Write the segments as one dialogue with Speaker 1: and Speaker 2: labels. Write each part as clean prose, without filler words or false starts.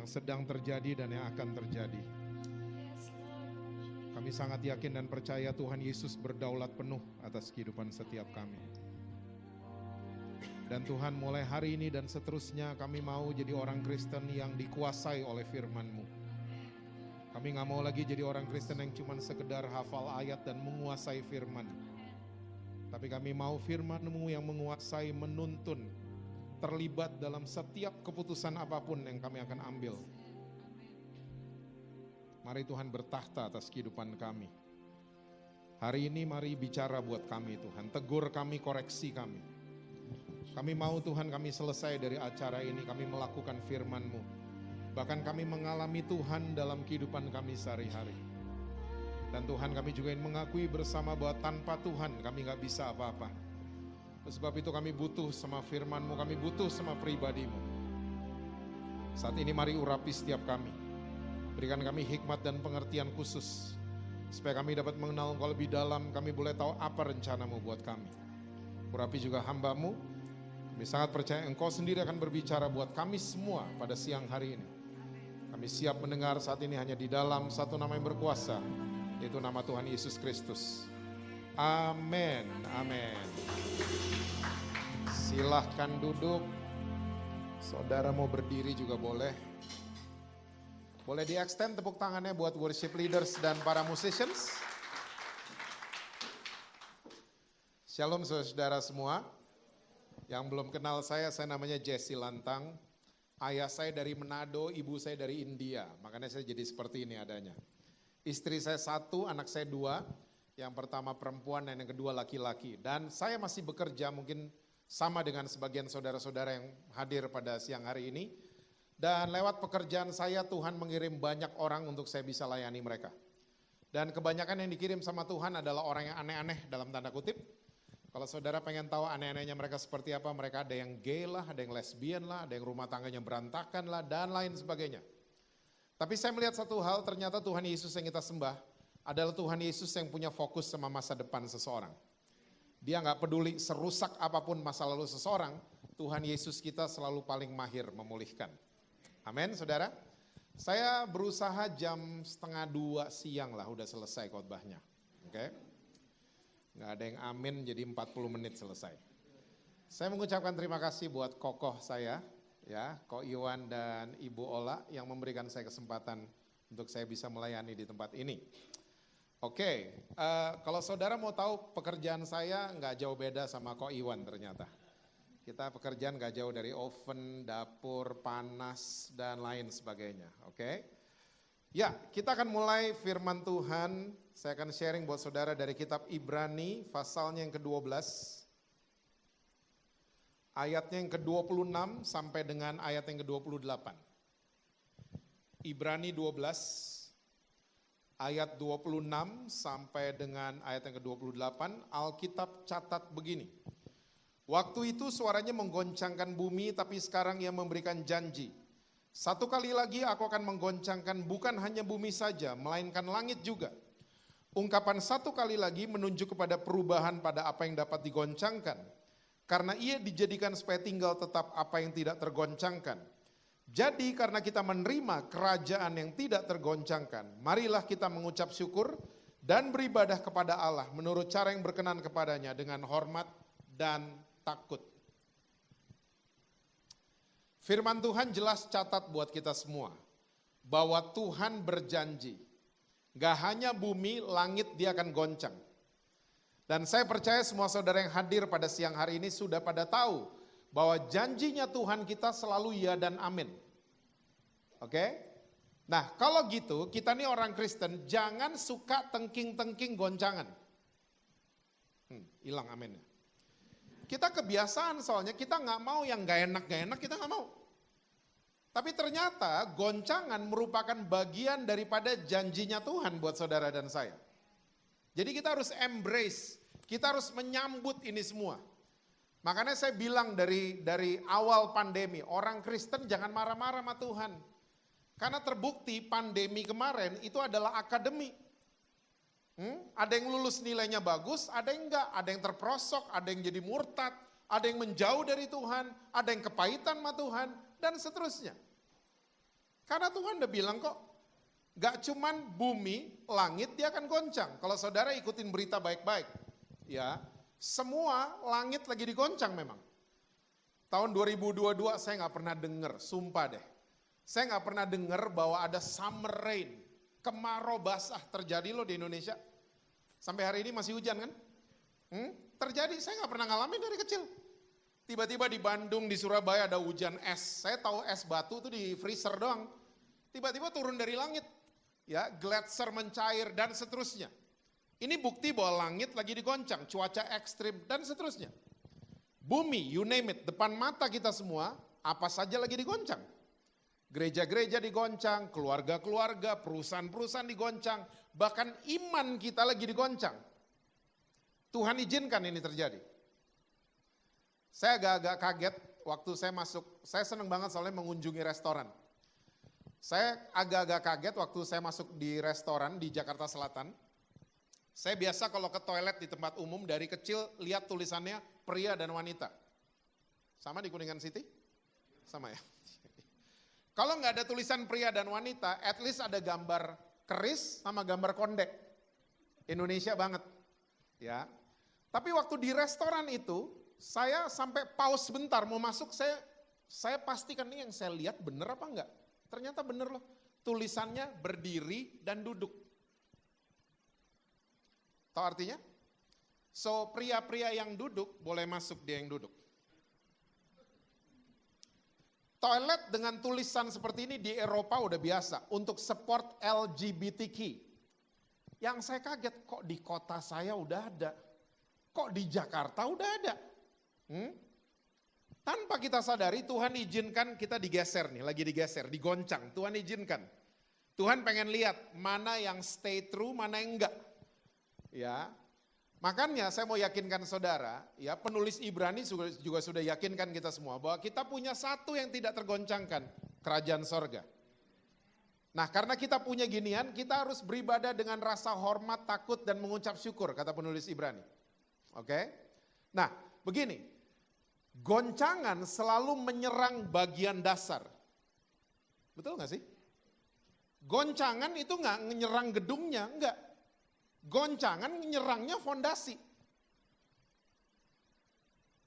Speaker 1: yang sedang terjadi dan yang akan terjadi. Kami sangat yakin dan percaya Tuhan Yesus berdaulat penuh atas kehidupan setiap kami. Dan Tuhan, mulai hari ini dan seterusnya kami mau jadi orang Kristen yang dikuasai oleh firman-Mu. Kami gak mau lagi jadi orang Kristen yang cuma sekedar hafal ayat dan menguasai firman. Tapi kami mau firman-Mu yang menguasai, menuntun, terlibat dalam setiap keputusan apapun yang kami akan ambil. Mari Tuhan bertahta atas kehidupan kami. Hari ini mari bicara buat kami Tuhan, tegur kami, koreksi kami. Kami mau Tuhan kami selesai dari acara ini, kami melakukan firman-Mu. Bahkan kami mengalami Tuhan dalam kehidupan kami sehari-hari. Dan Tuhan kami juga ingin mengakui bersama bahwa tanpa Tuhan kami gak bisa apa-apa. Sebab itu kami butuh sama firman-Mu, kami butuh sama pribadi-Mu. Saat ini mari urapi setiap kami. Berikan kami hikmat dan pengertian khusus. Supaya kami dapat mengenal Engkau lebih dalam, kami boleh tahu apa rencana-Mu buat kami. Urapi juga hamba-Mu. Kami sangat percaya Engkau sendiri akan berbicara buat kami semua pada siang hari ini. Kami siap mendengar saat ini hanya di dalam satu nama yang berkuasa, yaitu nama Tuhan Yesus Kristus. Amin, amin. Silahkan duduk. Saudara mau berdiri juga boleh. Boleh di-extend tepuk tangannya buat worship leaders dan para musicians. Shalom saudara semua. Yang belum kenal saya namanya Jesse Lantang. Ayah saya dari Manado, ibu saya dari India. Makanya saya jadi seperti ini adanya. Istri saya 1, anak saya 2. Yang pertama perempuan dan yang kedua laki-laki. Dan saya masih bekerja mungkin sama dengan sebagian saudara-saudara yang hadir pada siang hari ini. Dan lewat pekerjaan saya Tuhan mengirim banyak orang untuk saya bisa layani mereka. Dan kebanyakan yang dikirim sama Tuhan adalah orang yang aneh-aneh dalam tanda kutip. Kalau saudara pengen tahu aneh-anehnya mereka seperti apa, mereka ada yang gay lah, ada yang lesbian lah, ada yang rumah tangganya berantakan lah, dan lain sebagainya. Tapi saya melihat satu hal, ternyata Tuhan Yesus yang kita sembah adalah Tuhan Yesus yang punya fokus sama masa depan seseorang. Dia gak peduli serusak apapun masa lalu seseorang, Tuhan Yesus kita selalu paling mahir memulihkan. Amin, saudara. Saya berusaha jam 1:30 siang lah, udah selesai khotbahnya. Oke. Nggak ada yang amin, jadi 40 menit selesai. Saya mengucapkan terima kasih buat kokoh saya, ya, Ko Iwan dan Ibu Ola yang memberikan saya kesempatan untuk saya bisa melayani di tempat ini. Oke, kalau saudara mau tahu pekerjaan saya nggak jauh beda sama Ko Iwan ternyata. Kita pekerjaan nggak jauh dari oven, dapur, panas, dan lain sebagainya. Oke. Ya, kita akan mulai firman Tuhan. Saya akan sharing buat saudara dari kitab Ibrani, pasalnya yang ke-12. Ayatnya yang ke-26 sampai dengan ayat yang ke-28. Ibrani 12, ayat 26 sampai dengan ayat yang ke-28. Alkitab catat begini. Waktu itu suaranya menggoncangkan bumi, tapi sekarang ia memberikan janji. Satu kali lagi aku akan menggoncangkan bukan hanya bumi saja, melainkan langit juga. Ungkapan satu kali lagi menunjuk kepada perubahan pada apa yang dapat digoncangkan. Karena ia dijadikan supaya tinggal tetap apa yang tidak tergoncangkan. Jadi karena kita menerima kerajaan yang tidak tergoncangkan, marilah kita mengucap syukur dan beribadah kepada Allah menurut cara yang berkenan kepadanya dengan hormat dan takut. Firman Tuhan jelas catat buat kita semua, bahwa Tuhan berjanji, gak hanya bumi, langit dia akan goncang. Dan saya percaya semua saudara yang hadir pada siang hari ini sudah pada tahu, bahwa janjinya Tuhan kita selalu ya dan amin. Oke? Nah kalau gitu, kita nih orang Kristen, jangan suka tengking-tengking goncangan. Hilang aminnya. Kita kebiasaan soalnya, kita gak mau yang gak enak, kita gak mau. Tapi ternyata goncangan merupakan bagian daripada janjinya Tuhan buat saudara dan saya. Jadi kita harus embrace, kita harus menyambut ini semua. Makanya saya bilang dari awal pandemi, orang Kristen jangan marah-marah sama Tuhan. Karena terbukti pandemi kemarin itu adalah akademi. Ada yang lulus nilainya bagus, ada yang enggak, ada yang terperosok, ada yang jadi murtad, ada yang menjauh dari Tuhan, ada yang kepahitan sama Tuhan, dan seterusnya. Karena Tuhan udah bilang kok, gak cuman bumi, langit dia akan goncang. Kalau saudara ikutin berita baik-baik, ya, semua langit lagi digoncang memang. Tahun 2022 saya gak pernah dengar, sumpah deh. Saya gak pernah dengar bahwa ada summer rain, kemarau basah terjadi loh di Indonesia. Sampai hari ini masih hujan kan? Terjadi, saya gak pernah ngalamin dari kecil. Tiba-tiba di Bandung, di Surabaya ada hujan es. Saya tahu es batu itu di freezer doang. Tiba-tiba turun dari langit, ya, gletser mencair dan seterusnya. Ini bukti bahwa langit lagi digoncang, cuaca ekstrim dan seterusnya. Bumi, you name it, depan mata kita semua, apa saja lagi digoncang. Gereja-gereja digoncang, keluarga-keluarga, perusahaan-perusahaan digoncang, bahkan iman kita lagi digoncang. Tuhan izinkan ini terjadi. Saya agak-agak kaget waktu saya masuk, saya senang banget soalnya mengunjungi restoran. Saya agak-agak kaget waktu saya masuk di restoran di Jakarta Selatan. Saya biasa kalau ke toilet di tempat umum dari kecil lihat tulisannya pria dan wanita. Sama di Kuningan City? Sama ya? Kalau nggak ada tulisan pria dan wanita, at least ada gambar keris sama gambar kondek. Indonesia banget. Ya. Tapi waktu di restoran itu, saya sampai pause sebentar mau masuk, saya pastikan nih yang saya lihat bener apa enggak. Ternyata bener loh, tulisannya berdiri dan duduk. Tahu artinya? So pria-pria yang duduk boleh masuk dia yang duduk. Toilet dengan tulisan seperti ini di Eropa udah biasa untuk support LGBTQ. Yang saya kaget kok di kota saya udah ada, kok di Jakarta udah ada. Tanpa kita sadari Tuhan izinkan kita digeser nih, lagi digeser, digoncang. Tuhan izinkan. Tuhan pengen lihat mana yang stay true, mana yang enggak. Ya. Makanya saya mau yakinkan saudara, ya penulis Ibrani juga sudah yakinkan kita semua bahwa kita punya satu yang tidak tergoncangkan, kerajaan sorga. Nah karena kita punya ginian, kita harus beribadah dengan rasa hormat, takut dan mengucap syukur, kata penulis Ibrani. Oke? Nah begini. Goncangan selalu menyerang bagian dasar. Betul gak sih? Goncangan itu gak menyerang gedungnya, enggak. Goncangan menyerangnya fondasi.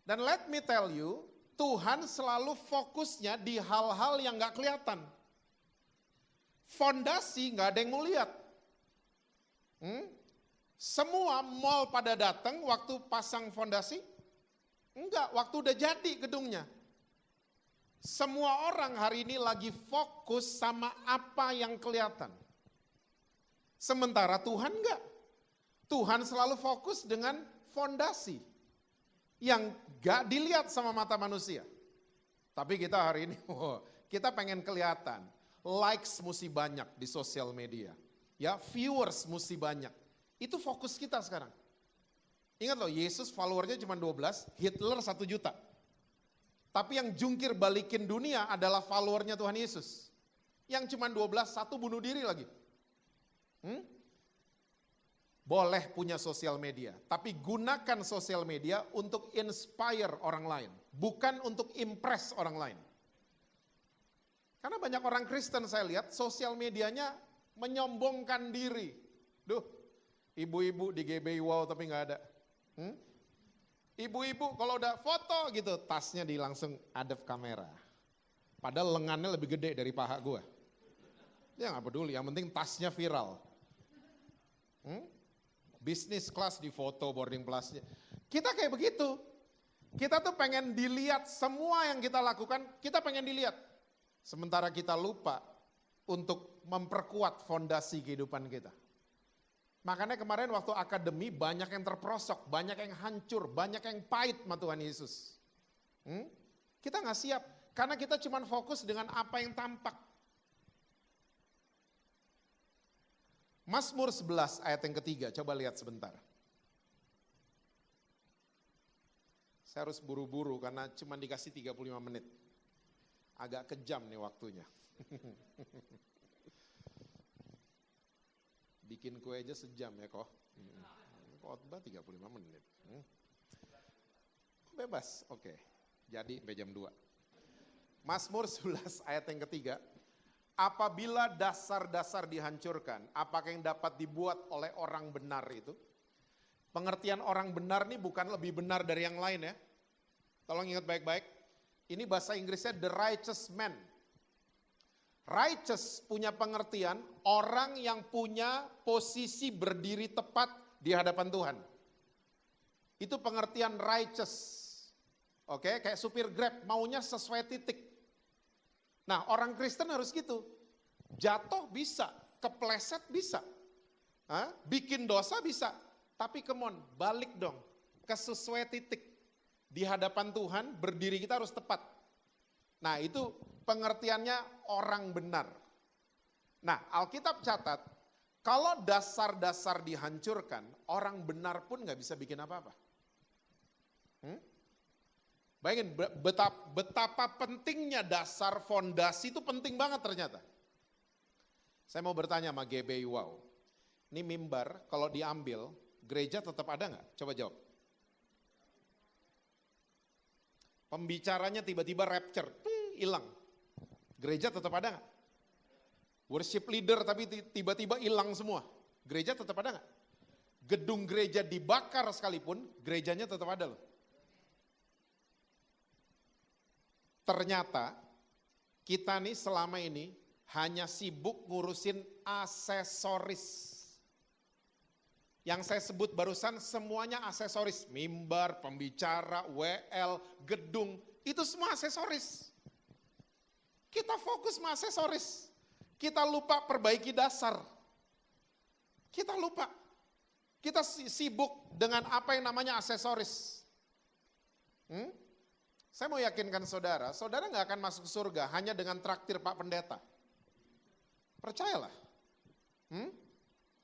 Speaker 1: Dan let me tell you, Tuhan selalu fokusnya di hal-hal yang gak kelihatan. Fondasi gak ada yang mau lihat. Semua mall pada datang waktu pasang fondasi. Enggak, waktu udah jadi gedungnya. Semua orang hari ini lagi fokus sama apa yang kelihatan. Sementara Tuhan enggak. Tuhan selalu fokus dengan fondasi yang enggak dilihat sama mata manusia. Tapi kita hari ini, kita pengen kelihatan. Likes mesti banyak di sosial media. Ya, viewers mesti banyak. Itu fokus kita sekarang. Ingat loh, Yesus followernya cuma 12, Hitler 1 juta. Tapi yang jungkir balikin dunia adalah followernya Tuhan Yesus. Yang cuma 12, satu bunuh diri lagi. Boleh punya sosial media, tapi gunakan sosial media untuk inspire orang lain. Bukan untuk impress orang lain. Karena banyak orang Kristen saya lihat, sosial medianya menyombongkan diri. Duh, ibu-ibu di GBI wow tapi gak ada. Ibu-ibu kalau udah foto gitu, tasnya langsung hadap kamera. Padahal lengannya lebih gede dari paha gue. Dia gak peduli, yang penting tasnya viral. Business class di foto, boarding classnya. Kita kayak begitu. Kita tuh pengen dilihat semua yang kita lakukan, kita pengen dilihat. Sementara kita lupa untuk memperkuat fondasi kehidupan kita. Makanya kemarin waktu akademi banyak yang terperosok, banyak yang hancur, banyak yang pahit sama Tuhan Yesus. Kita gak siap, karena kita cuma fokus dengan apa yang tampak. Mazmur 11 ayat yang ketiga, coba lihat sebentar. Saya harus buru-buru karena cuma dikasih 35 menit. Agak kejam nih waktunya. Bikin kue aja sejam ya kok. Khotbah 35 menit. Bebas, oke. Jadi sampai jam 2. Mazmur 11 ayat yang ketiga. Apabila dasar-dasar dihancurkan, apakah yang dapat dibuat oleh orang benar itu? Pengertian orang benar ini bukan lebih benar dari yang lain ya. Tolong ingat baik-baik. Ini bahasa Inggrisnya the righteous man. Righteous punya pengertian orang yang punya posisi berdiri tepat di hadapan Tuhan. Itu pengertian righteous. Oke, kayak supir Grab maunya sesuai titik. Nah, orang Kristen harus gitu. Jatuh bisa, kepleset bisa. Bikin dosa bisa. Tapi come on, balik dong ke sesuai titik. Di hadapan Tuhan berdiri kita harus tepat. Nah, itu pengertiannya orang benar. Nah, Alkitab catat, kalau dasar-dasar dihancurkan, orang benar pun gak bisa bikin apa-apa. Bayangin betapa pentingnya dasar fondasi itu penting banget ternyata. Saya mau bertanya sama GBI Wow. Ini mimbar kalau diambil, gereja tetap ada nggak? Coba jawab. Pembicaranya tiba-tiba rapture, hilang. Gereja tetap ada nggak? Worship leader tapi tiba-tiba hilang semua. Gereja tetap ada nggak? Gedung gereja dibakar sekalipun, gerejanya tetap ada loh. Ternyata kita nih selama ini hanya sibuk ngurusin aksesoris. Yang saya sebut barusan semuanya aksesoris. Mimbar, pembicara, WL, gedung, itu semua aksesoris. Kita fokus sama aksesoris. Kita lupa perbaiki dasar. Kita lupa. Kita sibuk dengan apa yang namanya aksesoris. Saya mau yakinkan saudara, saudara gak akan masuk surga hanya dengan traktir Pak Pendeta. Percayalah.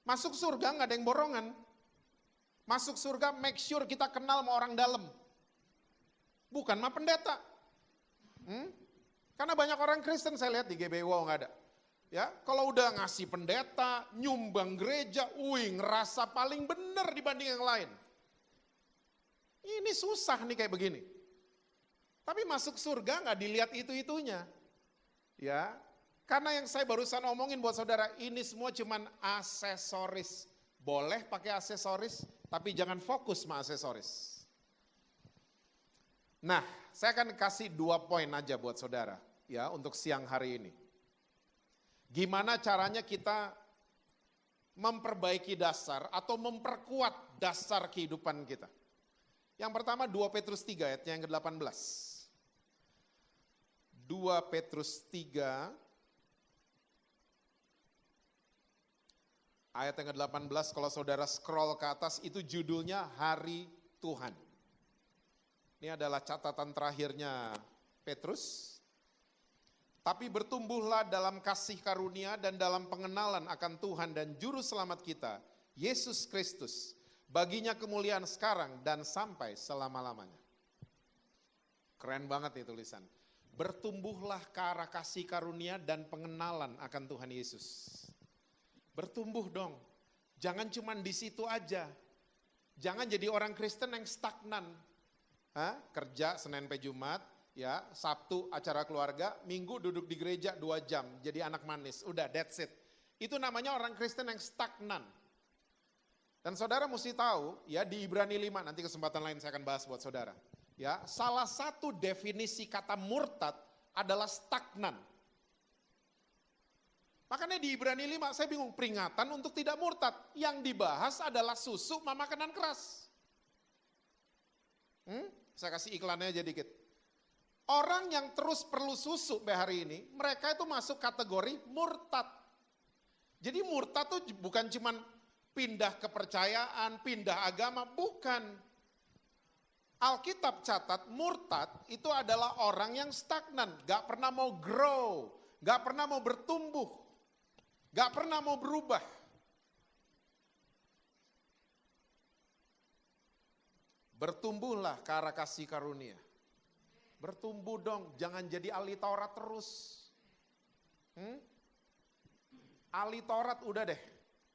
Speaker 1: Masuk surga gak ada yang borongan. Masuk surga make sure kita kenal sama orang dalam. Bukan sama pendeta. Karena banyak orang Kristen saya lihat di GBI Wow gak ada. Ya, kalau udah ngasih pendeta, nyumbang gereja, ngerasa paling benar dibanding yang lain. Ini susah nih kayak begini. Tapi masuk surga nggak dilihat itu-itunya. Ya, karena yang saya barusan omongin buat saudara, ini semua cuman aksesoris. Boleh pakai aksesoris, tapi jangan fokus sama aksesoris. Nah, saya akan kasih 2 poin aja buat saudara ya untuk siang hari ini. Gimana caranya kita memperbaiki dasar atau memperkuat dasar kehidupan kita. Yang pertama 2 Petrus 3 ayatnya yang ke-18. 2 Petrus 3 ayat yang ke-18, kalau saudara scroll ke atas itu judulnya Hari Tuhan. Ini adalah catatan terakhirnya Petrus. Tapi bertumbuhlah dalam kasih karunia dan dalam pengenalan akan Tuhan dan Juru Selamat kita, Yesus Kristus. Baginya kemuliaan sekarang dan sampai selama-lamanya. Keren banget nih tulisan. Bertumbuhlah ke arah kasih karunia dan pengenalan akan Tuhan Yesus. Bertumbuh dong. Jangan cuma di situ aja. Jangan jadi orang Kristen yang stagnan. Kerja Senin sampai Jumat, ya, Sabtu acara keluarga, Minggu duduk di gereja 2 jam jadi anak manis. Udah, that's it. Itu namanya orang Kristen yang stagnan. Dan saudara mesti tahu, ya di Ibrani 5, nanti kesempatan lain saya akan bahas buat saudara. Ya, salah satu definisi kata murtad adalah stagnan. Makanya di Ibrani 5 saya bingung, peringatan untuk tidak murtad. Yang dibahas adalah susu sama makanan keras. Saya kasih iklannya aja dikit. Orang yang terus perlu susu sampai hari ini, mereka itu masuk kategori murtad. Jadi murtad itu bukan cuman pindah kepercayaan, pindah agama, bukan. Alkitab catat murtad itu adalah orang yang stagnan, gak pernah mau grow, gak pernah mau bertumbuh, gak pernah mau berubah. Bertumbuhlah ke arah kasih karunia. Bertumbuh dong, jangan jadi ahli Taurat terus. Ahli Taurat udah deh,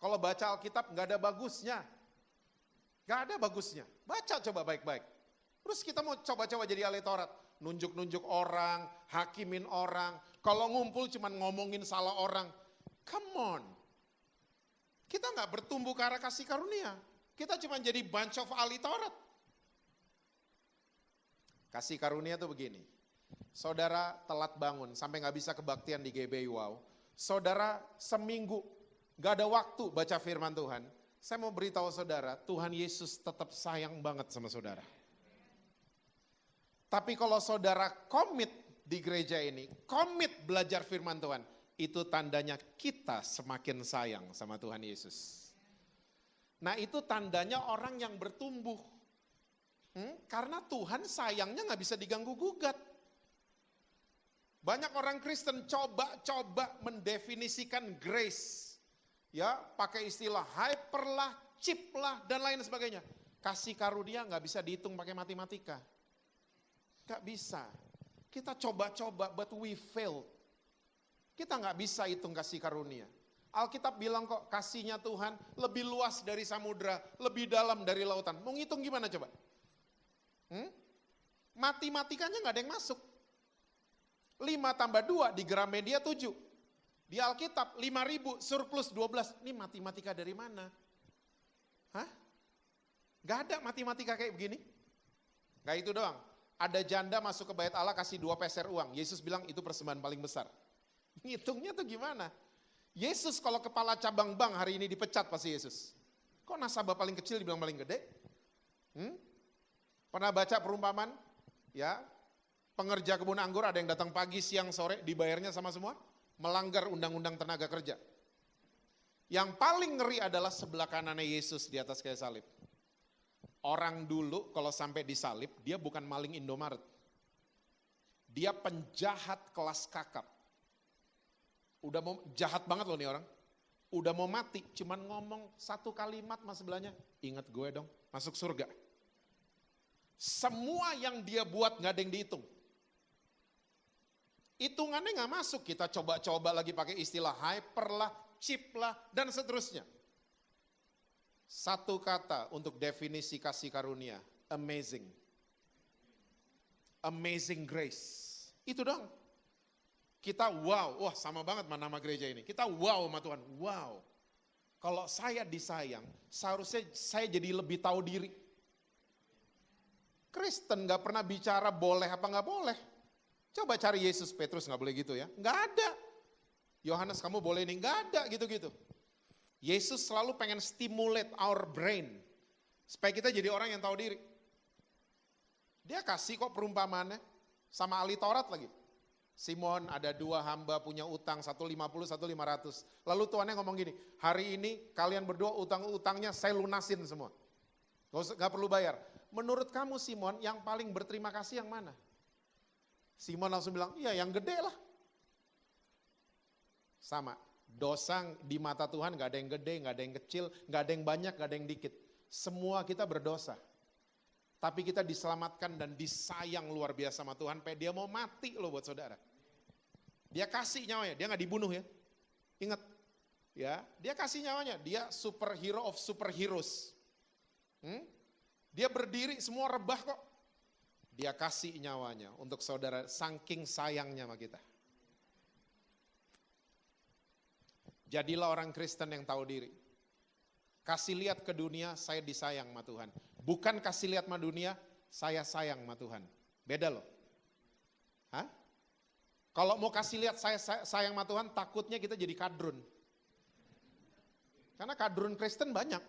Speaker 1: kalau baca Alkitab gak ada bagusnya. Gak ada bagusnya, baca coba baik-baik. Terus kita mau coba-coba jadi ahli Taurat. nunjuk-nunjuk orang, hakimin orang. Kalau ngumpul cuman ngomongin salah orang. Come on. Kita nggak bertumbuh ke arah kasih karunia. Kita cuma jadi bunch of ahli Taurat. Kasih karunia tuh begini. Saudara telat bangun sampai nggak bisa kebaktian di GBI Wow. Saudara seminggu nggak ada waktu baca firman Tuhan. Saya mau beritahu saudara, Tuhan Yesus tetap sayang banget sama saudara. Tapi kalau saudara komit di gereja ini, komit belajar firman Tuhan, itu tandanya kita semakin sayang sama Tuhan Yesus. Nah itu tandanya orang yang bertumbuh. Karena Tuhan sayangnya gak bisa diganggu gugat. Banyak orang Kristen coba-coba mendefinisikan grace. Ya, pakai istilah hyper lah, chip lah, dan lain sebagainya. Kasih karunia gak bisa dihitung pakai matematika. Gak bisa. Kita coba-coba, but we failed. Kita gak bisa hitung kasih karunia. Alkitab bilang kok kasihnya Tuhan lebih luas dari samudra, lebih dalam dari lautan. Mau ngitung gimana coba? Matematikanya gak ada yang masuk. 5 tambah 2 di Gramedia 7. Di Alkitab 5.000 surplus 12. Ini matematika dari mana? Hah? Gak ada matematika kayak begini. Gak itu doang. Ada janda masuk ke bait Allah kasih 2 peser uang. Yesus bilang itu persembahan paling besar. Ngitungnya tuh gimana? Yesus kalau kepala cabang bank hari ini dipecat pasti Yesus. Kok nasabah paling kecil dibilang paling gede? Pernah baca perumpamaan? Ya, pengerja kebun anggur ada yang datang pagi, siang, sore, dibayarnya sama semua? Melanggar undang-undang tenaga kerja. Yang paling ngeri adalah sebelah kanannya Yesus di atas kayu salib. Orang dulu kalau sampai disalib, dia bukan maling Indomaret. Dia penjahat kelas kakap. Udah mau jahat banget loh nih orang. Udah mau mati, cuman ngomong satu kalimat mas sebelahnya, ingat gue dong, masuk surga. Semua yang dia buat gak ada yang dihitung. Hitungannya gak masuk, kita coba-coba lagi pakai istilah hyper lah, chip lah, dan seterusnya. Satu kata untuk definisi kasih karunia, amazing. Amazing grace. Itu dong. Kita wow, wah sama banget nama gereja ini. Kita wow sama Tuhan, wow. Kalau saya disayang, seharusnya saya jadi lebih tahu diri. Kristen gak pernah bicara boleh apa gak boleh. Coba cari Yesus, Petrus gak boleh gitu ya. Gak ada. Yohanes kamu boleh ini, gak ada gitu-gitu. Yesus selalu pengen stimulate our brain. Supaya kita jadi orang yang tahu diri. Dia kasih kok perumpamaannya. Sama ahli Taurat lagi. Simon ada 2 hamba punya utang, 150, 1 500. Lalu Tuhannya ngomong gini, hari ini kalian berdua utang-utangnya saya lunasin semua. Gak perlu bayar. Menurut kamu Simon yang paling berterima kasih yang mana? Simon langsung bilang, iya yang gede lah. Sama, dosa di mata Tuhan gak ada yang gede, gak ada yang kecil, gak ada yang banyak, gak ada yang dikit. Semua kita berdosa. Tapi kita diselamatkan dan disayang luar biasa sama Tuhan, sampai dia mau mati loh buat saudara. Dia kasih nyawanya, dia gak dibunuh ya. Ingat, ya, dia kasih nyawanya, dia superhero of superheroes. Dia berdiri semua rebah kok. Dia kasih nyawanya untuk saudara, saking sayangnya sama kita. Jadilah orang Kristen yang tahu diri. Kasih lihat ke dunia, saya disayang sama Tuhan. Bukan kasih lihat sama dunia, saya sayang sama Tuhan. Beda loh. Hah? Kalau mau kasih lihat saya sayang sama Tuhan, takutnya kita jadi kadrun. Karena kadrun Kristen banyak.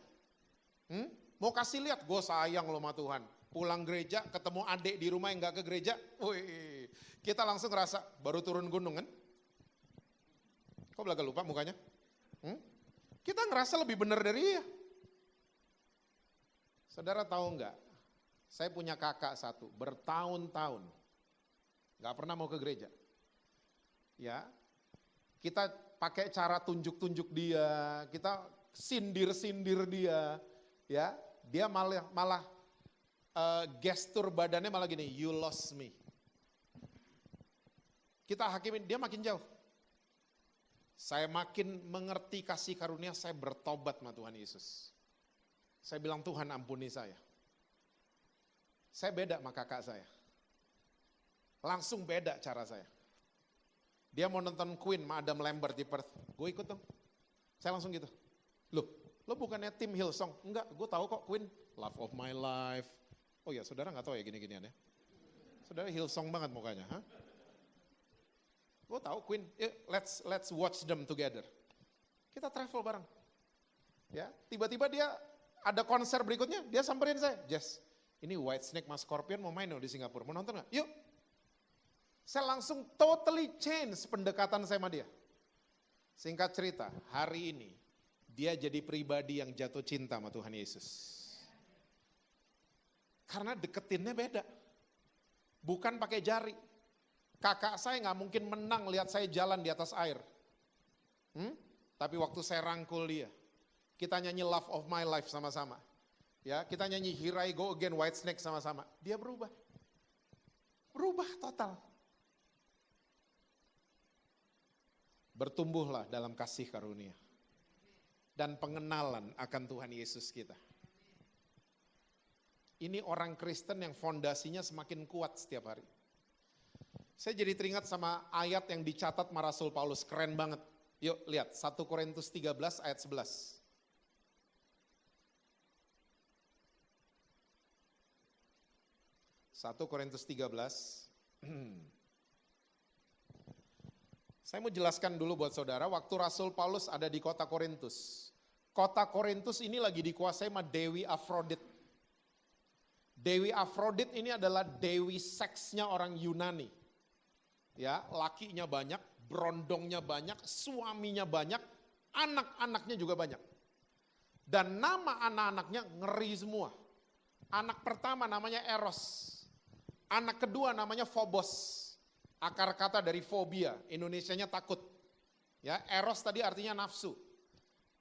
Speaker 1: Mau kasih lihat, gue sayang loh sama Tuhan. Pulang gereja, ketemu adik di rumah yang gak ke gereja, wih, kita langsung ngerasa baru turun gunung kan? Kok belaga lupa mukanya? Kita ngerasa lebih benar dari dia. Saudara tahu nggak? Saya punya kakak satu, bertahun-tahun nggak pernah mau ke gereja. Ya, kita pakai cara tunjuk-tunjuk dia, kita sindir-sindir dia, ya, dia malah gestur badannya malah gini, you lost me. Kita hakimin, dia makin jauh. Saya makin mengerti kasih karunia, saya bertobat sama Tuhan Yesus. Saya bilang, Tuhan ampuni saya. Saya beda sama kakak saya. Langsung beda cara saya. Dia mau nonton Queen sama Adam Lambert di Perth. Gue ikut dong. Saya langsung gitu. Loh, lo bukannya tim Hillsong? Enggak, gue tahu kok Queen. Love of My Life. Oh ya, saudara gak tahu ya gini-ginian ya? Saudara Hillsong banget mukanya. Huh? Gue tahu Queen. Let's watch them together. Kita travel bareng. Ya, tiba-tiba dia ada konser berikutnya, dia samperin saya. Jess, ini Whitesnake mas Scorpion mau main di Singapura. Mau nonton gak? Yuk. Saya langsung totally change pendekatan saya sama dia. Singkat cerita, hari ini dia jadi pribadi yang jatuh cinta sama Tuhan Yesus. Karena deketinnya beda. Bukan pakai jari. Kakak saya gak mungkin menang lihat saya jalan di atas air. Tapi waktu saya rangkul dia, kita nyanyi Love of My Life sama-sama. Ya, kita nyanyi Here I Go Again Whitesnake sama-sama. Dia berubah. Berubah total. Bertumbuhlah dalam kasih karunia. Dan pengenalan akan Tuhan Yesus kita. Ini orang Kristen yang fondasinya semakin kuat setiap hari. Saya jadi teringat sama ayat yang dicatat sama Rasul Paulus, keren banget. Yuk lihat, 1 Korintus 13 ayat 11. 1 Korintus 13. Saya mau jelaskan dulu buat saudara, waktu Rasul Paulus ada di kota Korintus. Kota Korintus ini lagi dikuasai sama Dewi Afrodit. Dewi Afrodit ini adalah dewi seksnya orang Yunani. Ya, lakinya banyak, berondongnya banyak, suaminya banyak, anak-anaknya juga banyak. Dan nama anak-anaknya ngeri semua. Anak pertama namanya Eros. Anak kedua namanya Phobos. Akar kata dari fobia, Indonesianya takut. Ya, Eros tadi artinya nafsu.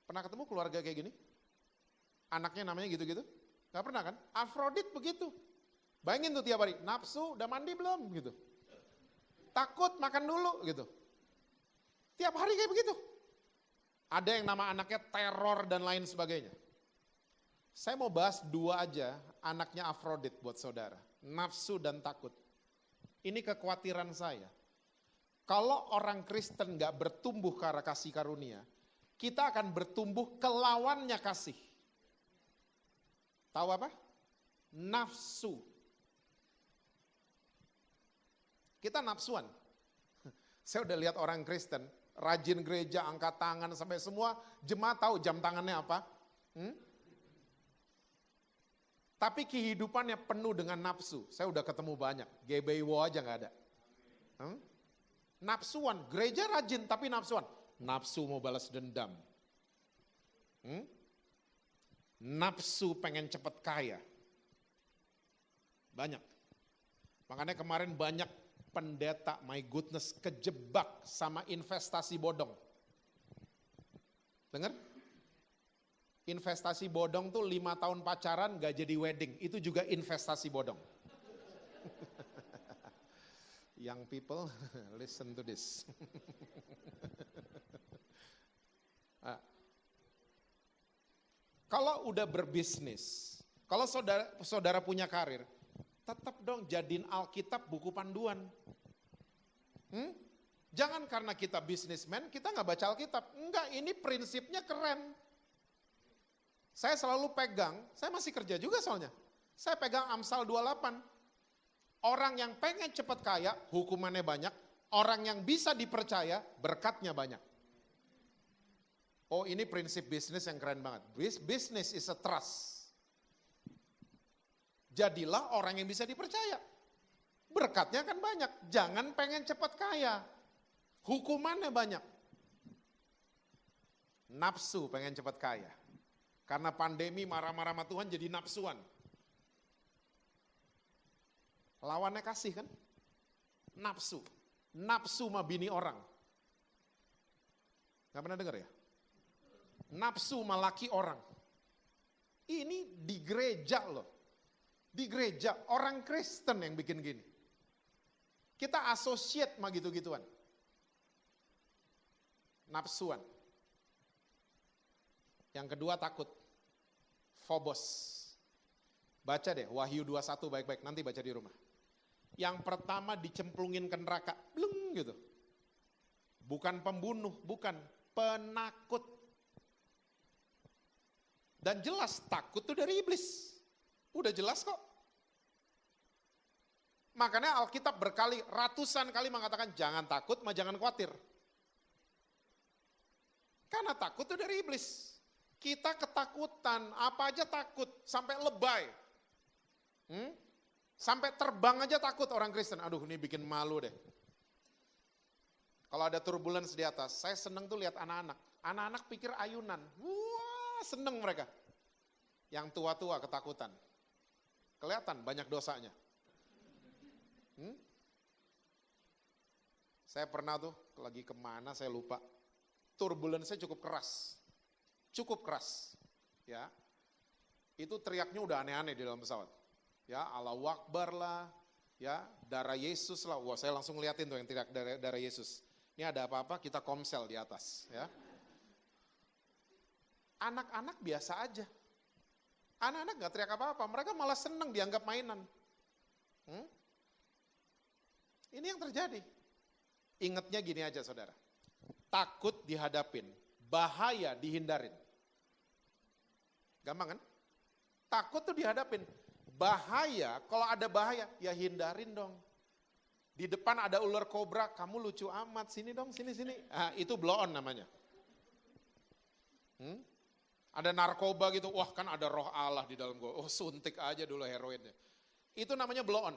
Speaker 1: Pernah ketemu keluarga kayak gini? Anaknya namanya gitu-gitu? Gak pernah kan? Afrodit begitu. Bayangin tuh tiap hari, nafsu udah mandi belum gitu. Takut makan dulu gitu. Tiap hari kayak begitu. Ada yang nama anaknya teror dan lain sebagainya. Saya mau bahas dua aja anaknya Afrodit buat saudara. Nafsu dan takut. Ini kekhawatiran saya. Kalau orang Kristen gak bertumbuh ke arah kasih karunia, kita akan bertumbuh ke lawannya kasih. Tahu apa? Nafsu. Kita nafsuan. Saya udah lihat orang Kristen, rajin gereja, angkat tangan, sampai semua jemaat tahu jam tangannya apa. Tapi kehidupannya penuh dengan nafsu. Saya udah ketemu banyak, GBIWO aja gak ada. Nafsuan, gereja rajin tapi nafsuan. Nafsu mau balas dendam. Nafsu pengen cepet kaya. Banyak. Makanya kemarin banyak pendeta, my goodness, kejebak sama investasi bodong. Dengar? Investasi bodong tuh 5 tahun pacaran gak jadi wedding, itu juga investasi bodong. Young people, listen to this. Kalau udah berbisnis, kalau saudara punya karir, tetap dong jadiin Alkitab buku panduan. Jangan karena kita bisnismen, kita gak baca Alkitab. Enggak, ini prinsipnya keren. Saya selalu pegang, saya masih kerja juga soalnya. Saya pegang Amsal 28. Orang yang pengen cepat kaya, hukumannya banyak. Orang yang bisa dipercaya, berkatnya banyak. Oh, ini prinsip bisnis yang keren banget. Business is a trust. Jadilah orang yang bisa dipercaya. Berkatnya kan banyak. Jangan pengen cepat kaya. Hukumannya banyak. Nafsu pengen cepat kaya. Karena pandemi marah-marah sama Tuhan jadi nafsuan. Lawannya kasih kan? Nafsu. Nafsu sama bini orang. Gak pernah dengar ya? Nafsu sama laki orang. Ini di gereja loh. Di gereja orang Kristen yang bikin gini. Kita associate sama gitu-gituan. Nafsuan. Yang kedua takut. Phobos. Baca deh Wahyu 21 baik-baik, nanti baca di rumah. Yang pertama dicemplungin ke neraka, bleng gitu. Bukan pembunuh, bukan penakut. Dan jelas takut tuh dari iblis. Udah jelas kok. Makanya Alkitab ratusan kali mengatakan jangan takut, jangan khawatir. Karena takut tuh dari iblis. Kita ketakutan, apa aja takut, sampai lebay. Sampai terbang aja takut orang Kristen. Aduh, ini bikin malu deh. Kalau ada turbulence di atas, saya seneng tuh lihat anak-anak. Anak-anak pikir ayunan. Wah, seneng mereka. Yang tua-tua ketakutan. Kelihatan banyak dosanya. Saya pernah tuh, lagi kemana saya lupa. Turbulence-nya cukup keras. Cukup keras. Ya. Itu teriaknya udah aneh-aneh di dalam pesawat. Ya, Allahu Akbar lah, ya, darah Yesus lah. Wah, saya langsung liatin tuh yang teriak darah Yesus. Ini ada apa-apa, kita komsel di atas, ya. Anak-anak biasa aja. Anak-anak gak teriak apa-apa, mereka malah seneng dianggap mainan. Ini yang terjadi. Ingatnya gini aja saudara, takut dihadapin, bahaya dihindarin. Gampang kan? Takut tuh dihadapin. Bahaya, kalau ada bahaya, ya hindarin dong. Di depan ada ular kobra, kamu lucu amat, sini dong, sini. Nah, itu blow on namanya. Ada narkoba gitu, wah kan ada roh Allah di dalam gua. Oh suntik aja dulu heroinnya. Itu namanya blow on.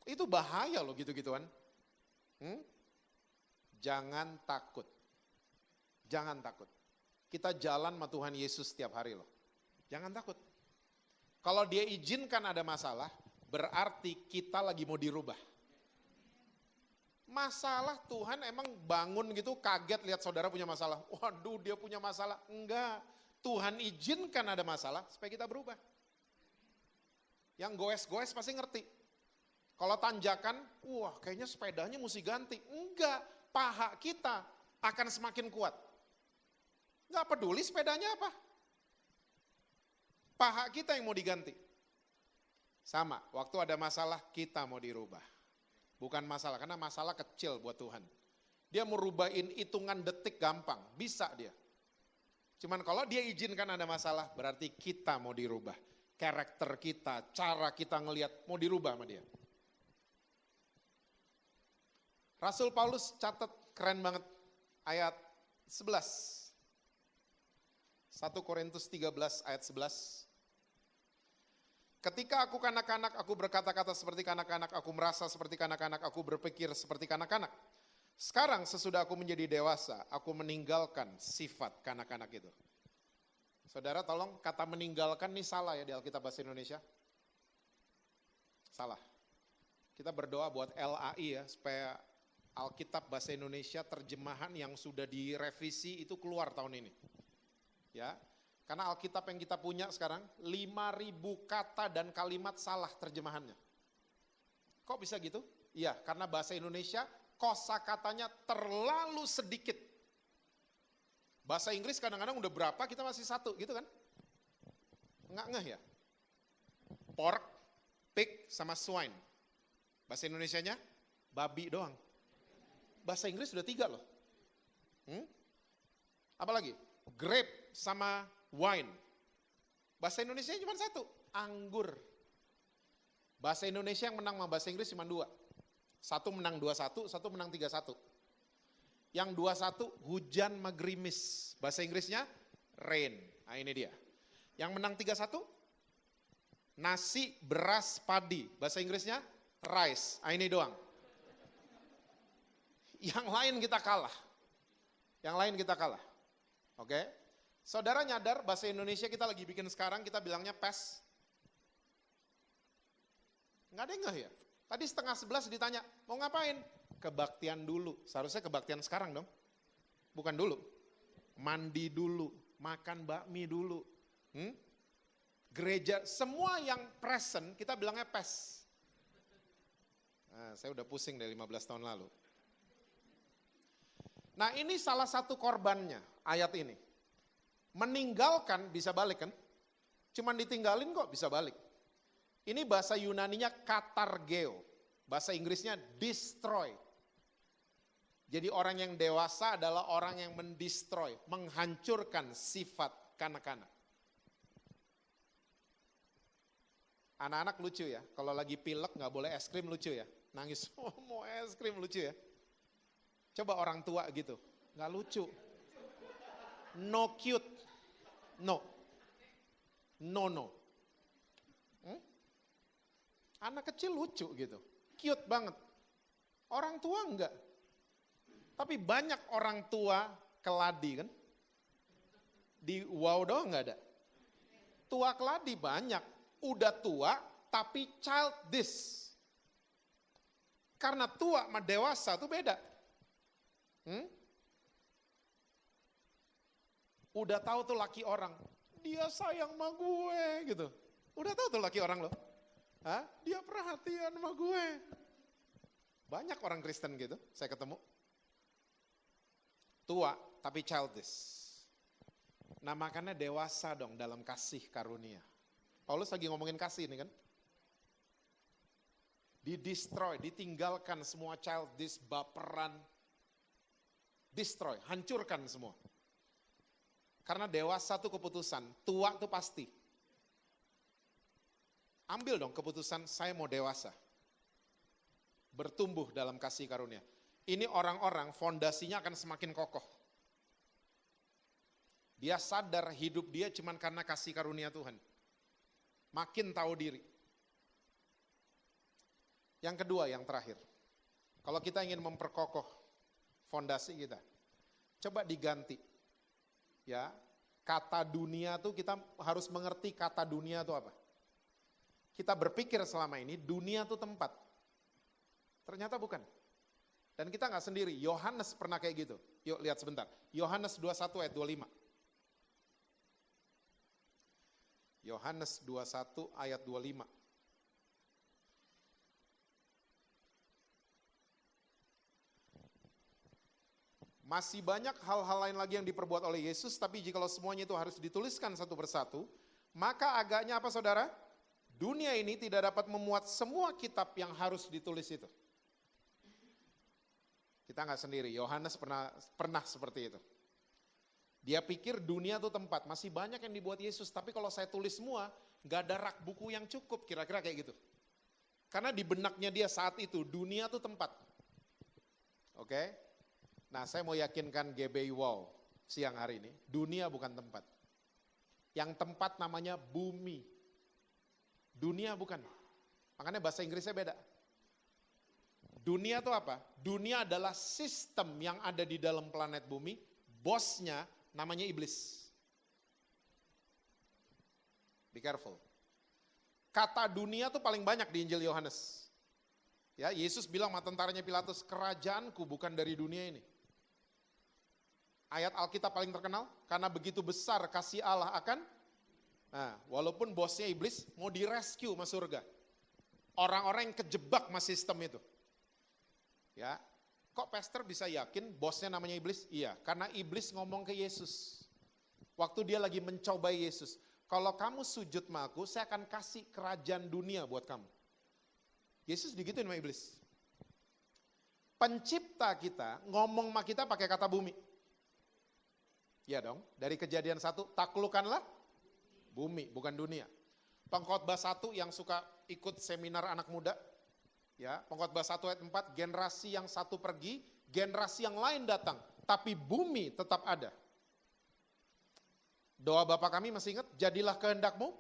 Speaker 1: Itu bahaya loh gitu-gituan. Jangan takut. Jangan takut. Kita jalan sama Tuhan Yesus setiap hari loh. Jangan takut. Kalau dia izinkan ada masalah, berarti kita lagi mau dirubah. Masalah Tuhan emang bangun gitu kaget lihat saudara punya masalah. Waduh dia punya masalah. Enggak, Tuhan izinkan ada masalah supaya kita berubah. Yang goes-goes pasti ngerti. Kalau tanjakan, wah kayaknya sepedanya mesti ganti. Enggak, paha kita akan semakin kuat. Enggak peduli sepedanya apa. Paha kita yang mau diganti. Sama, waktu ada masalah kita mau dirubah. Bukan masalah, karena masalah kecil buat Tuhan. Dia mau rubahin hitungan detik gampang, bisa dia. Cuman kalau dia izinkan ada masalah, berarti kita mau dirubah. Karakter kita, cara kita ngelihat mau dirubah sama dia. Rasul Paulus catat keren banget ayat 11. 1 Korintus 13 ayat 11. Ketika aku kanak-kanak, aku berkata-kata seperti kanak-kanak, aku merasa seperti kanak-kanak, aku berpikir seperti kanak-kanak. Sekarang sesudah aku menjadi dewasa, aku meninggalkan sifat kanak-kanak itu. Saudara tolong, kata meninggalkan ini salah ya di Alkitab Bahasa Indonesia. Salah. Kita berdoa buat LAI ya, supaya Alkitab Bahasa Indonesia terjemahan yang sudah direvisi itu keluar tahun ini. Ya. Karena Alkitab yang kita punya sekarang 5.000 kata dan kalimat salah terjemahannya. Kok bisa gitu? Iya, karena bahasa Indonesia kosakatanya terlalu sedikit. Bahasa Inggris kadang-kadang udah berapa, kita masih satu gitu kan? Nggak ngeh ya? Pork, pig, sama swine. Bahasa Indonesianya babi doang. Bahasa Inggris sudah 3 loh. Apalagi? Grape sama wine. Bahasa Indonesia cuma 1, anggur. Bahasa Indonesia yang menang sama bahasa Inggris cuma 2. 1 menang 2-1, 1 menang 3-1. Yang 2-1 hujan magrimis. Bahasa Inggrisnya rain. Nah ini dia. Yang menang 3-1 nasi beras padi. Bahasa Inggrisnya rice. Nah ini doang. Yang lain kita kalah. Yang lain kita kalah. Oke? Saudara nyadar bahasa Indonesia kita lagi bikin sekarang, kita bilangnya PES. Nggak ada yang ngeh ya? Tadi 10:30 ditanya, mau ngapain? Kebaktian dulu. Seharusnya kebaktian sekarang dong. Bukan dulu. Mandi dulu, makan bakmi dulu. Gereja, semua yang present kita bilangnya PES. Nah, saya udah pusing dari 15 tahun lalu. Nah ini salah satu korbannya, ayat ini. Meninggalkan bisa balik kan? Cuman ditinggalin kok bisa balik. Ini bahasa Yunaninya katargeo. Bahasa Inggrisnya destroy. Jadi orang yang dewasa adalah orang yang mendestroy, menghancurkan sifat kanak-kanak. Anak-anak lucu ya, kalau lagi pilek nggak boleh es krim lucu ya. Nangis, oh mau es krim lucu ya. Coba orang tua gitu, nggak lucu. No cute, no. Anak kecil lucu gitu, cute banget. Orang tua enggak. Tapi banyak orang tua keladi kan. Di wow doang enggak ada. Tua keladi banyak, udah tua tapi childish. Karena tua sama dewasa tuh beda. Udah tahu tuh laki orang, dia sayang sama gue gitu. Udah tahu tuh laki orang loh. Dia perhatian sama gue. Banyak orang Kristen gitu, saya ketemu. Tua tapi childish. Nah makanya dewasa dong dalam kasih karunia. Paulus lagi ngomongin kasih ini kan. Di-destroy, ditinggalkan semua childish, baperan. Destroy, hancurkan semua. Karena dewasa tuh keputusan, tua tuh pasti. Ambil dong keputusan, saya mau dewasa. Bertumbuh dalam kasih karunia. Ini orang-orang fondasinya akan semakin kokoh. Dia sadar hidup dia cuma karena kasih karunia Tuhan. Makin tahu diri. Yang kedua, yang terakhir. Kalau kita ingin memperkokoh fondasi kita, coba diganti. Ya, kata dunia tuh kita harus mengerti kata dunia itu apa. Kita berpikir selama ini dunia tuh tempat. Ternyata bukan. Dan kita nggak sendiri, Yohanes pernah kayak gitu. Yuk lihat sebentar, Yohanes 21 ayat 25. Yohanes 21 ayat 25. Masih banyak hal-hal lain lagi yang diperbuat oleh Yesus, tapi jikalau semuanya itu harus dituliskan satu persatu, maka agaknya apa saudara? Dunia ini tidak dapat memuat semua kitab yang harus ditulis itu. Kita nggak sendiri, Yohanes pernah seperti itu. Dia pikir dunia itu tempat, masih banyak yang dibuat Yesus, tapi kalau saya tulis semua, nggak ada rak buku yang cukup, kira-kira kayak gitu. Karena di benaknya dia saat itu, dunia itu tempat. Oke? Nah saya mau yakinkan GBI Wow siang hari ini, dunia bukan tempat. Yang tempat namanya bumi. Dunia bukan. Makanya bahasa Inggrisnya beda. Dunia itu apa? Dunia adalah sistem yang ada di dalam planet bumi, bosnya namanya iblis. Be careful. Kata dunia itu paling banyak di Injil Yohanes. Ya, Yesus bilang sama tentaranya Pilatus, kerajaanku bukan dari dunia ini. Ayat Alkitab paling terkenal, karena begitu besar kasih Allah akan, nah walaupun bosnya iblis mau direscue sama surga. Orang-orang yang kejebak sama sistem itu. Ya, kok pastor bisa yakin bosnya namanya iblis? Iya, karena iblis ngomong ke Yesus. Waktu dia lagi mencobai Yesus. Kalau kamu sujud sama aku, saya akan kasih kerajaan dunia buat kamu. Yesus digituin sama iblis. Pencipta kita ngomong sama kita pakai kata bumi. Iya dong, dari Kejadian 1, taklukkanlah bumi, bukan dunia. Pengkhotbah 1 yang suka ikut seminar anak muda, ya, Pengkhotbah 1 ayat 4, generasi yang satu pergi, generasi yang lain datang, tapi bumi tetap ada. Doa Bapa kami masih ingat, jadilah kehendakmu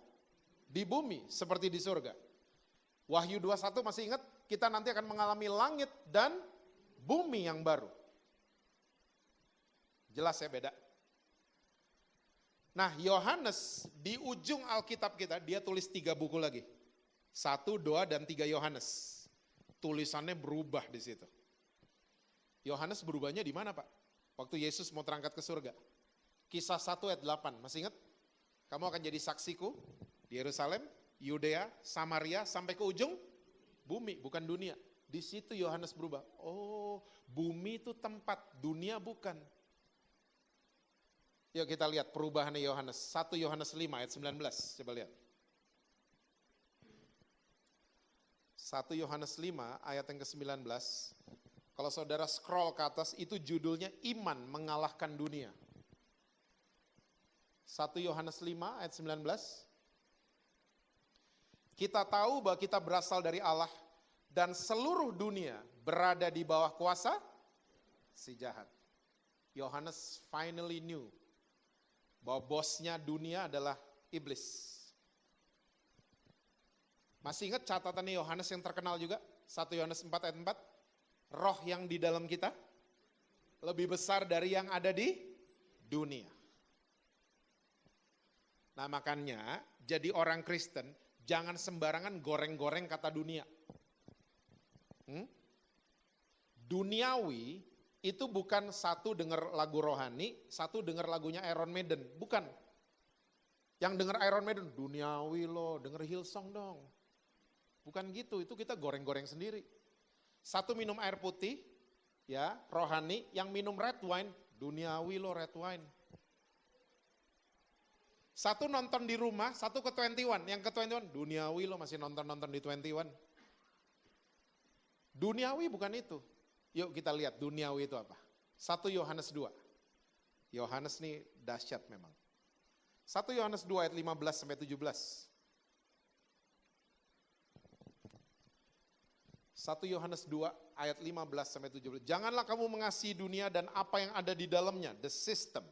Speaker 1: di bumi seperti di surga. Wahyu 21 masih ingat, kita nanti akan mengalami langit dan bumi yang baru. Jelas ya beda. Nah Yohanes di ujung Alkitab kita, dia tulis 3 buku lagi. 1, 2, dan 3 Yohanes. Tulisannya berubah di situ. Yohanes berubahnya di mana Pak? Waktu Yesus mau terangkat ke surga. Kisah 1 ayat 8, masih ingat? Kamu akan jadi saksiku di Yerusalem, Yudea, Samaria, sampai ke ujung bumi, bukan dunia. Di situ Yohanes berubah. Oh, bumi itu tempat, dunia bukan. Yuk kita lihat perubahannya Yohanes. 1 Yohanes 5 ayat 19, coba lihat. 1 Yohanes 5 ayat yang ke-19. Kalau saudara scroll ke atas itu judulnya iman mengalahkan dunia. 1 Yohanes 5 ayat 19. Kita tahu bahwa kita berasal dari Allah dan seluruh dunia berada di bawah kuasa si jahat. Yohanes finally knew bahwa bosnya dunia adalah iblis. Masih ingat catatannya Yohanes yang terkenal juga? 1 Yohanes 4 ayat 4. Roh yang di dalam kita lebih besar dari yang ada di dunia. Nah makanya jadi orang Kristen jangan sembarangan goreng-goreng kata dunia. Duniawi itu bukan satu dengar lagu rohani, satu dengar lagunya Iron Maiden. Bukan. Yang dengar Iron Maiden, duniawi loh, denger Hillsong dong. Bukan gitu, itu kita goreng-goreng sendiri. Satu minum air putih, ya rohani, yang minum red wine, duniawi loh red wine. Satu nonton di rumah, satu ke 21, yang ke 21, duniawi loh masih nonton-nonton di 21. Duniawi bukan itu. Yuk kita lihat duniawi itu apa. 1 Yohanes 2. Yohanes nih dahsyat memang. 1 Yohanes 2 ayat 15 sampai 17. 1 Yohanes 2 ayat 15 sampai 17. Janganlah kamu mengasihi dunia dan apa yang ada di dalamnya, the system.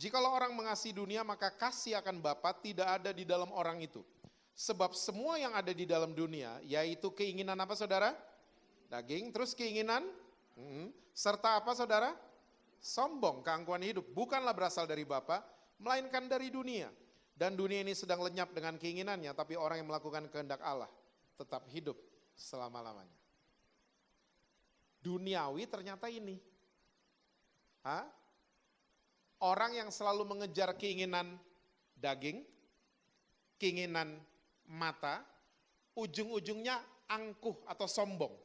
Speaker 1: Jikalau orang mengasihi dunia maka kasih akan Bapa tidak ada di dalam orang itu. Sebab semua yang ada di dalam dunia yaitu keinginan apa saudara? Daging, terus keinginan, serta apa saudara? Sombong, keangkuhan hidup. Bukanlah berasal dari Bapa, melainkan dari dunia. Dan dunia ini sedang lenyap dengan keinginannya, tapi orang yang melakukan kehendak Allah tetap hidup selama-lamanya. Duniawi ternyata ini. Orang yang selalu mengejar keinginan daging, keinginan mata, ujung-ujungnya angkuh atau sombong.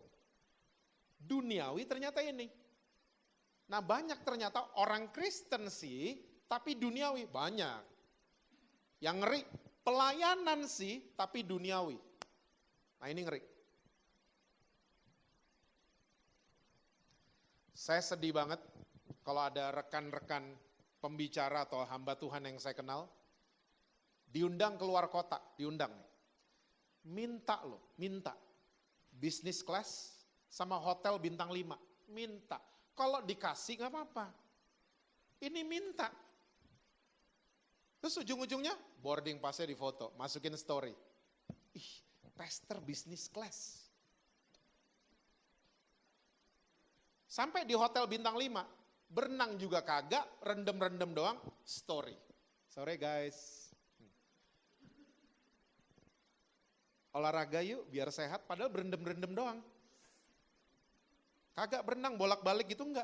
Speaker 1: Duniawi ternyata ini. Nah banyak ternyata orang Kristen sih, tapi duniawi banyak. Yang ngeri, pelayanan sih, tapi duniawi. Nah ini ngeri. Saya sedih banget kalau ada rekan-rekan pembicara atau hamba Tuhan yang saya kenal, diundang keluar kota, diundang nih. Minta. Business class sama hotel bintang 5, minta. Kalau dikasih gak apa-apa. Ini minta. Terus ujung-ujungnya boarding passnya difoto, masukin story. Ih, pastor business class. Sampai di hotel bintang 5, berenang juga kagak, rendem-rendem doang, story. Sorry guys. Olahraga yuk biar sehat, padahal berendam-rendam doang. Kagak berenang bolak-balik gitu enggak.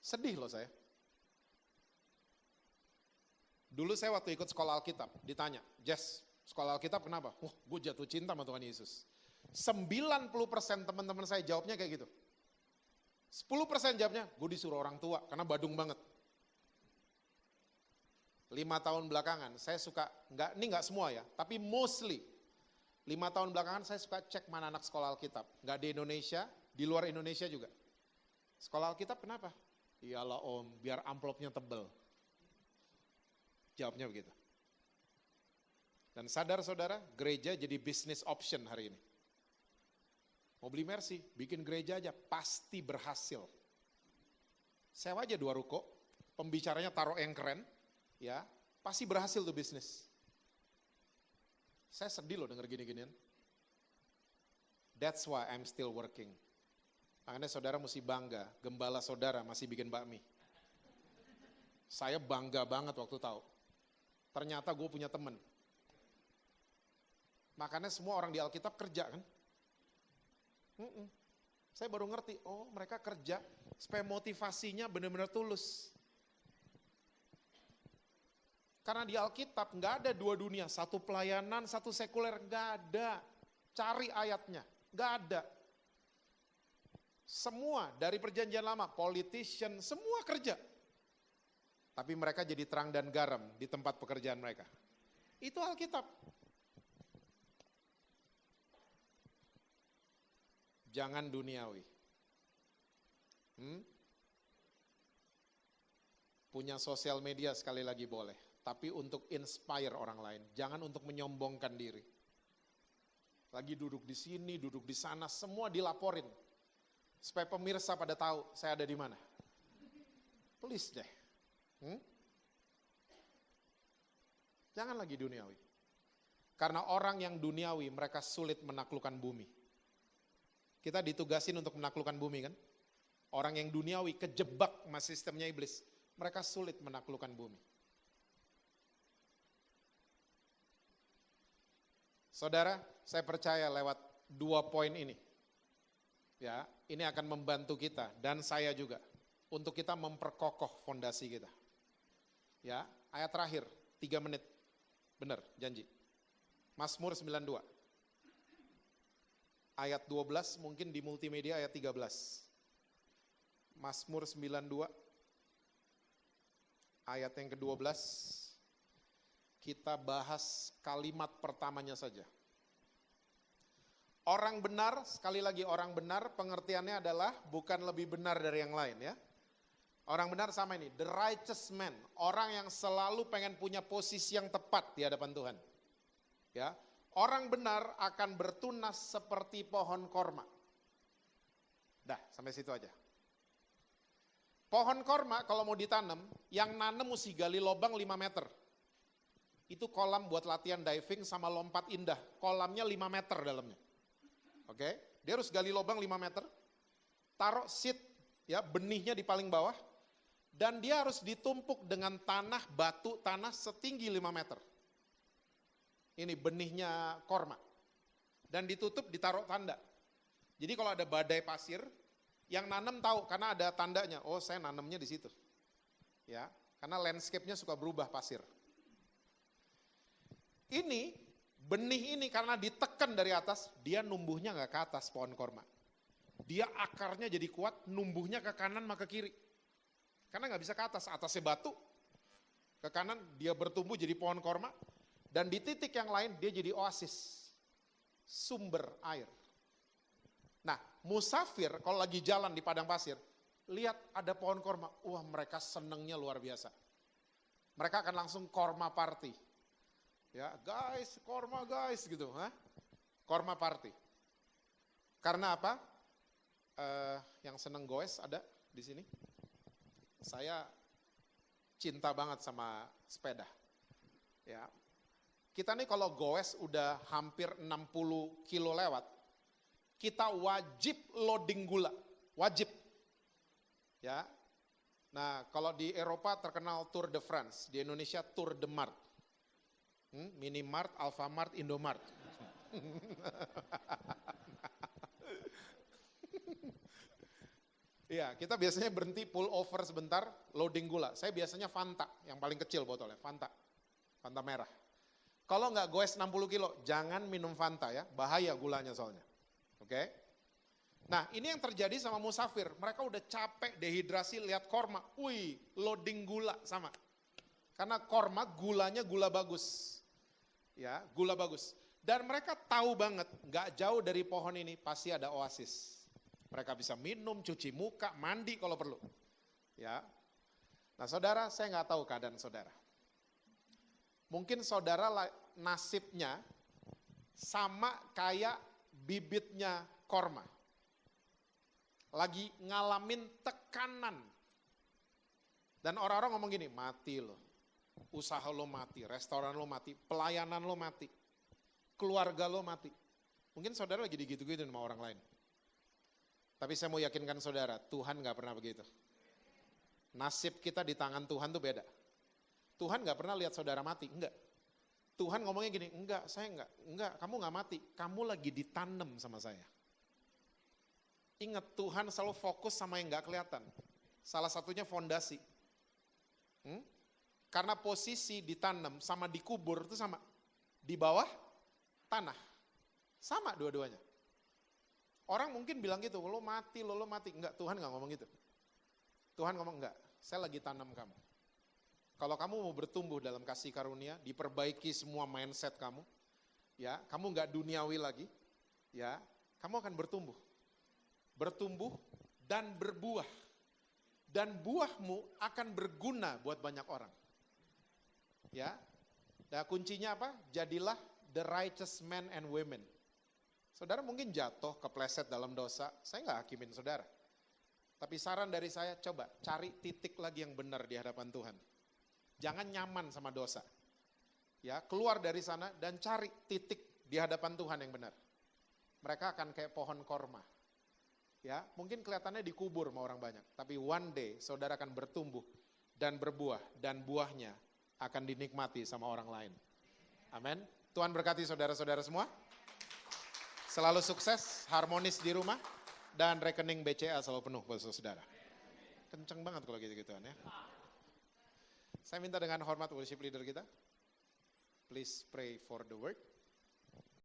Speaker 1: Sedih loh saya. Dulu saya waktu ikut sekolah Alkitab, ditanya, Jess, sekolah Alkitab kenapa? Wah, gue jatuh cinta sama Tuhan Yesus. 90% teman-teman saya jawabnya kayak gitu. 10% jawabnya, gue disuruh orang tua, karena badung banget. 5 tahun belakangan, saya suka, ini enggak semua ya, tapi mostly. 5 tahun belakangan saya suka cek mana anak sekolah Alkitab. Enggak di Indonesia, di luar Indonesia juga. Sekolah Alkitab kenapa? Iyalah om, biar amplopnya tebel. Jawabnya begitu. Dan sadar saudara, gereja jadi business option hari ini. Mau beli Mercy, bikin gereja aja, pasti berhasil. Sewa aja 2 ruko, pembicaranya taruh yang keren, ya pasti berhasil tuh bisnis. Saya sedih loh denger gini-ginian. That's why I'm still working. Makanya saudara mesti bangga, gembala saudara masih bikin bakmi. Saya bangga banget waktu tahu. Ternyata gue punya temen. Makanya semua orang di Alkitab kerja kan. Saya baru ngerti, oh mereka kerja supaya motivasinya benar-benar tulus. Karena di Alkitab nggak ada 2 dunia, satu pelayanan, satu sekuler, nggak ada. Cari ayatnya, nggak ada. Semua dari perjanjian lama, politician, semua kerja. Tapi mereka jadi terang dan garam di tempat pekerjaan mereka. Itu Alkitab. jangan duniawi. Punya sosial media sekali lagi boleh, tapi untuk inspire orang lain, jangan untuk menyombongkan diri. Lagi duduk di sini, duduk di sana, semua dilaporin. Supaya pemirsa pada tahu saya ada di mana. Please deh. Jangan lagi duniawi. Karena orang yang duniawi, mereka sulit menaklukkan bumi. Kita ditugasin untuk menaklukkan bumi kan? Orang yang duniawi kejebak sama sistemnya iblis. Mereka sulit menaklukkan bumi. Saudara, saya percaya lewat 2 poin ini, ya, ini akan membantu kita dan saya juga untuk kita memperkokoh fondasi kita. Ya, ayat terakhir 3 menit, benar, janji. Mazmur 92, ayat 12, mungkin di multimedia ayat 13. Mazmur 92, ayat yang ke-12, kita bahas kalimat pertamanya saja. Orang benar, sekali lagi orang benar pengertiannya adalah bukan lebih benar dari yang lain ya. Orang benar sama ini, the righteous man, orang yang selalu pengen punya posisi yang tepat di hadapan Tuhan. Ya, orang benar akan bertunas seperti pohon korma. Dah, sampai situ aja. Pohon korma kalau mau ditanam, yang nanam mesti gali lubang 5 meter. Itu kolam buat latihan diving sama lompat indah. Kolamnya 5 meter dalamnya. Oke, dia harus gali lubang 5 meter. Taruh seed, ya, benihnya di paling bawah. Dan dia harus ditumpuk dengan tanah, batu, tanah setinggi 5 meter. Ini benihnya korma. Dan ditutup, ditaruh tanda. Jadi kalau ada badai pasir, yang nanam tahu karena ada tandanya, oh saya nanamnya di situ. Ya, karena landscape-nya suka berubah pasir. Ini benih ini karena ditekan dari atas, dia numbuhnya nggak ke atas pohon korma. Dia akarnya jadi kuat, numbuhnya ke kanan maka ke kiri. Karena nggak bisa ke atas, atasnya batu. Ke kanan dia bertumbuh jadi pohon korma, dan di titik yang lain dia jadi oasis, sumber air. Nah, musafir kalau lagi jalan di padang pasir, lihat ada pohon korma, wah mereka senengnya luar biasa. Mereka akan langsung korma party. Ya, guys, korma guys gitu, korma party. Karena apa? Yang seneng goes ada di sini. Saya cinta banget sama sepeda. Ya, kita nih kalau goes udah hampir 60 kilo lewat, kita wajib loading gula, wajib. Ya. Nah, kalau di Eropa terkenal Tour de France, di Indonesia Tour de Mart. Minimart, Alfamart, Indomart. Iya, kita biasanya berhenti pull over sebentar, loading gula. Saya biasanya Fanta, yang paling kecil botolnya, Fanta merah. Kalau nggak goes 60 kilo, jangan minum Fanta ya, bahaya gulanya soalnya. Oke? Nah, ini yang terjadi sama musafir. Mereka udah capek, dehidrasi, lihat korma. Wih, loading gula sama. Karena korma gulanya gula bagus. Ya, gula bagus. Dan mereka tahu banget, nggak jauh dari pohon ini pasti ada oasis. Mereka bisa minum, cuci muka, mandi kalau perlu. Ya. Nah, saudara, saya nggak tahu keadaan saudara. Mungkin saudara nasibnya sama kayak bibitnya korma. Lagi ngalamin tekanan. Dan orang-orang ngomong gini, mati lo. Usaha lo mati, restoran lo mati, pelayanan lo mati, keluarga lo mati. Mungkin saudara lagi digitu-gitu sama orang lain. Tapi saya mau yakinkan saudara, Tuhan gak pernah begitu. Nasib kita di tangan Tuhan tuh beda. Tuhan gak pernah lihat saudara mati, enggak. Tuhan ngomongnya gini, enggak, saya enggak, kamu gak mati, kamu lagi ditanam sama saya. Ingat, Tuhan selalu fokus sama yang gak kelihatan. Salah satunya fondasi. Karena posisi ditanam sama dikubur itu sama. Di bawah tanah. Sama dua-duanya. Orang mungkin bilang gitu, lo mati. Enggak, Tuhan gak ngomong gitu. Tuhan ngomong enggak, saya lagi tanam kamu. Kalau kamu mau bertumbuh dalam kasih karunia, diperbaiki semua mindset kamu, ya, kamu nggak duniawi lagi, ya, kamu akan bertumbuh. bertumbuh, dan berbuah. Dan buahmu akan berguna buat banyak orang. Ya, dan kuncinya apa? Jadilah the righteous men and women. Saudara mungkin jatuh, kepleset dalam dosa, saya nggak hakimin saudara. Tapi saran dari saya, coba cari titik lagi yang benar di hadapan Tuhan. Jangan nyaman sama dosa. Ya, keluar dari sana dan cari titik di hadapan Tuhan yang benar. Mereka akan kayak pohon korma. Ya, mungkin kelihatannya dikubur sama orang banyak, tapi one day saudara akan bertumbuh dan berbuah dan buahnya akan dinikmati sama orang lain. Amin. Tuhan berkati saudara-saudara semua. Selalu sukses, harmonis di rumah, dan rekening BCA selalu penuh buat saudara. Kenceng banget kalau gitu-gituan ya. Saya minta dengan hormat worship leader kita. Please pray for the word.